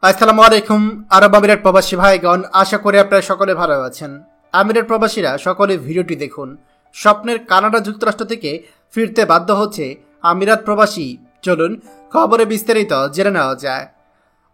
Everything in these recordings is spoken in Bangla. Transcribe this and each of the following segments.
আসসালামু আলাইকুম। আরব আমিরাত প্রবাসী ভাইগণ, আশা করি আপনারা সকলে ভালো আছেন। আমিরাত প্রবাসীরা সকলে ভিডিওটি দেখুন। স্বপ্নের কানাডা যুক্তরাষ্ট্র থেকে ফিরতে বাধ্য হচ্ছে আমিরাত প্রবাসী। চলুন খবরে বিস্তারিত জেনে নেওয়া যায়।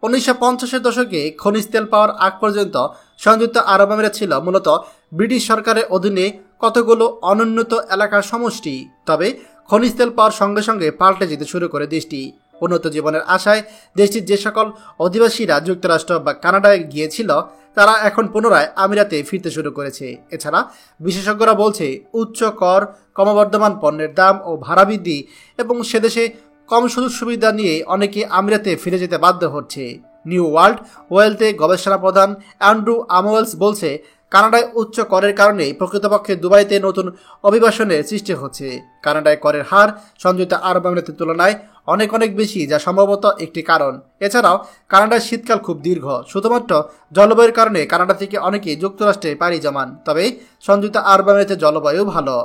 1950-এর দশকে খনিজ তেল পাওয়ার আগ পর্যন্ত সংযুক্ত আরব আমিরাত ছিল মূলত ব্রিটিশ সরকারের অধীনে কতগুলো অনুন্নত এলাকার সমষ্টি। তবে খনিজ তেল পাওয়ার সঙ্গে সঙ্গে পাল্টে যেতে শুরু করে দেশটি। উন্নত জীবনের আশায় দেশটির যে সকল অধিবাসীরা যুক্তরাষ্ট্র বা কানাডায় গিয়েছিল তারা এখন পুনরায় আমিরাতে ফিরতে শুরু করেছে। এছাড়া বিশেষজ্ঞরা বলছে উচ্চ কর, ক্রমবর্ধমান পণ্যের দাম ও ভাড়া বৃদ্ধি এবং সেদেশে কম সুযোগ সুবিধা নিয়ে অনেকে আমিরাতে ফিরে যেতে বাধ্য হচ্ছে। নিউ ওয়ার্ল্ড ওয়েলথে গবেষণা প্রধান অ্যান্ড্রু আমওয়েলস বলছে, কানাডায় উচ্চ করের কারণে প্রকৃতপক্ষে দুবাইতে নতুন অভিবাসনের সৃষ্টি হচ্ছে। কানাডায় করের হার সংযুক্ত আরব আমিরাতের তুলনায় অনেক বেশি, যা সম্ভবত একটি কারণ। এছাড়াও কানাডার শীতকাল খুব দীর্ঘ। শুধুমাত্র জলবায়ুর কারণে কানাডা থেকে অনেকেই যুক্তরাষ্ট্রে পাড়ি জমান। তবে সংযুক্ত আরব আমিরাতের জলবায়ু ভালো।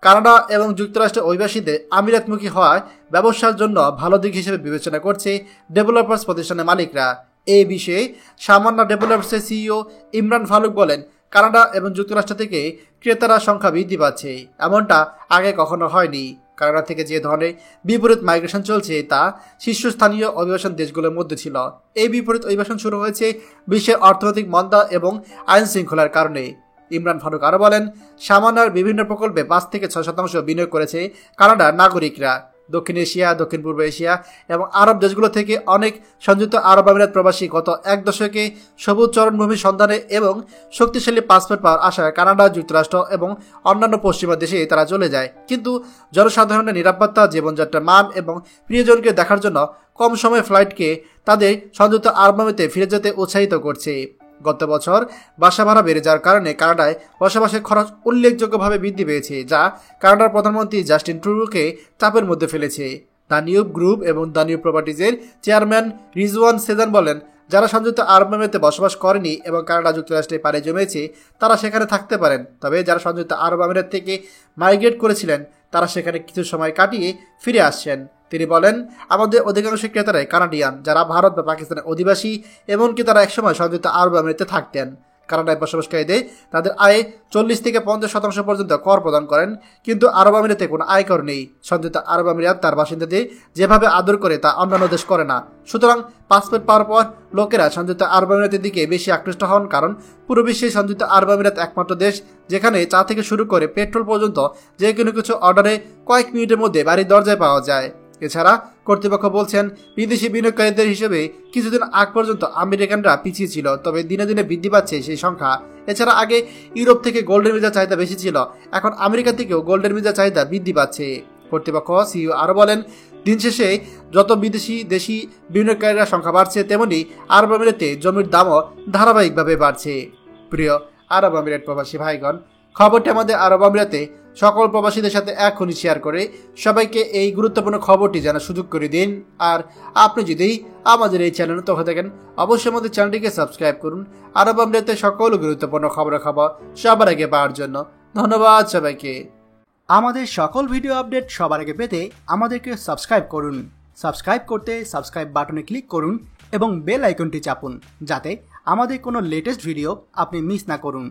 কানাডা এবং যুক্তরাষ্ট্রের অভিবাসীদের আমিরাতমুখী হওয়ায় ব্যবসার জন্য ভালো দিক হিসেবে বিবেচনা করছে ডেভেলপার্স প্রতিষ্ঠানের মালিকরা। এই বিষয়ে সামান্য ডেভেলপার্সের সিইও ইমরান ফারুক বলেন, কানাডা এবং যুক্তরাষ্ট্র থেকে ক্রেতারা সংখ্যা বৃদ্ধি পাচ্ছে, এমনটা আগে কখনো হয়নি। কানাডা থেকে যে ধরনের বিপরীত মাইগ্রেশন চলছে তা শীর্ষস্থানীয় অভিবাসন দেশগুলোর মধ্যে ছিল। এই বিপরীত অভিবাসন শুরু হয়েছে বিশ্বের অর্থনৈতিক মন্দা এবং আইন শৃঙ্খলার কারণে। ইমরান ফারুক আরও বলেন, সামান্যার বিভিন্ন প্রকল্পে 5 থেকে 6% বিনিয়োগ করেছে কানাডার নাগরিকরা। দক্ষিণ এশিয়া, দক্ষিণ পূর্ব এশিয়া এবং আরব দেশগুলো থেকে অনেক সংযুক্ত আরব আমিরাত প্রবাসী গত এক দশকে সবুজ চরণভূমির সন্ধানে এবং শক্তিশালী পাসপোর্ট পাওয়ার আশায় কানাডা, যুক্তরাষ্ট্র এবং অন্যান্য পশ্চিমা দেশে তারা চলে যায়। কিন্তু জনসাধারণের নিরাপত্তা, জীবনযাত্রার মান এবং প্রিয়জনকে দেখার জন্য কম সময় ফ্লাইটকে তাদের সংযুক্ত আরব আমিরাতে ফিরে যেতে উৎসাহিত করছে। গত বছর বাসা ভাড়া বেড়ে যাওয়ার কারণে কানাডায় বসবাসের খরচ উল্লেখযোগ্যভাবে বৃদ্ধি পেয়েছে, যা কানাডার প্রধানমন্ত্রী জাস্টিন ট্রুডোকে চাপের মধ্যে ফেলেছে। দানিউব গ্রুপ এবং দানিউব প্রপার্টিজের চেয়ারম্যান রিজওয়ান সেজান বলেন, যারা সংযুক্ত আরব আমিরাতে বসবাস করেনি এবং কানাডা যুক্তরাষ্ট্রে পাড়ি জমেছে তারা সেখানে থাকতে পারেন। তবে যারা সংযুক্ত আরব আমিরাত থেকে মাইগ্রেট করেছিলেন তারা সেখানে কিছু সময় কাটিয়ে ফিরে আসছেন। তিনি বলেন, আমাদের অধিকাংশ ক্রেতারাই কানাডিয়ান, যারা ভারত বা পাকিস্তানের অধিবাসী, এমনকি তারা একসময় সংযুক্ত আরব আমিরাতে থাকতেন। কানাডায় বসবাসকারীদের তাদের আয়ে 40 থেকে 50% পর্যন্ত কর প্রদান করেন, কিন্তু আরব আমিরাতে কোনো আয়কর নেই। সংযুক্ত আরব আমিরাত তার বাসিন্দাদের যেভাবে আদর করে তা অন্যান্য দেশ করে না। সুতরাং পাসপোর্ট পাওয়ার পর লোকেরা সংযুক্ত আরব আমিরাতের দিকে বেশি আকৃষ্ট হন, কারণ পুরো বিশ্বে সংযুক্ত আরব আমিরাত একমাত্র দেশ যেখানে চা থেকে শুরু করে পেট্রোল পর্যন্ত যে কোনো কিছু অর্ডারে কয়েক মিনিটের মধ্যে বাড়ির দরজায় পাওয়া যায়। এছাড়া কর্তৃপক্ষ বলছেন, বিদেশি বিনিয়োগকারীদের হিসেবে কিছুদিন আগ পর্যন্ত আমেরিকানরা পিছিয়ে ছিল, তবে দিনে দিনে বৃদ্ধি পাচ্ছে সেই সংখ্যা। এছাড়া আগে ইউরোপ থেকে গোল্ডেন ভিসার চাহিদা বেশি ছিল, এখন আমেরিকা থেকেও গোল্ডেন ভিসার চাহিদা বৃদ্ধি পাচ্ছে। কর্তৃপক্ষ সিইও আরও বলেন, দিন শেষে যত দেশি বিনিয়োগকারীরা সংখ্যা বাড়ছে, তেমনি আরব আমিরাতে জমির দামও ধারাবাহিকভাবে বাড়ছে। প্রিয় আরব আমিরাত প্রবাসী ভাইগণ, খবরটি আমাদের আরব আমিরাতে সকল প্রবাসীদের সাথে এখনই শেয়ার করে সবাইকে এই গুরুত্বপূর্ণ খবরটি জানার সুযোগ করে দিন। আর আপনি যদি আমাদের এই চ্যানেলে নতুন হয়ে থাকেন, অবশ্যই আমাদের চ্যানেলটিকে সাবস্ক্রাইব করুন আরব আমিরাতে সকল গুরুত্বপূর্ণ খবর সবার আগে পাওয়ার জন্য। ধন্যবাদ সবাইকে। আমাদের সকল ভিডিও আপডেট সবার আগে পেতে আমাদেরকে সাবস্ক্রাইব করুন। সাবস্ক্রাইব করতে সাবস্ক্রাইব বাটনে ক্লিক করুন এবং বেল আইকনটি চাপুন, যাতে আমাদের কোনো লেটেস্ট ভিডিও আপনি মিস না করুন।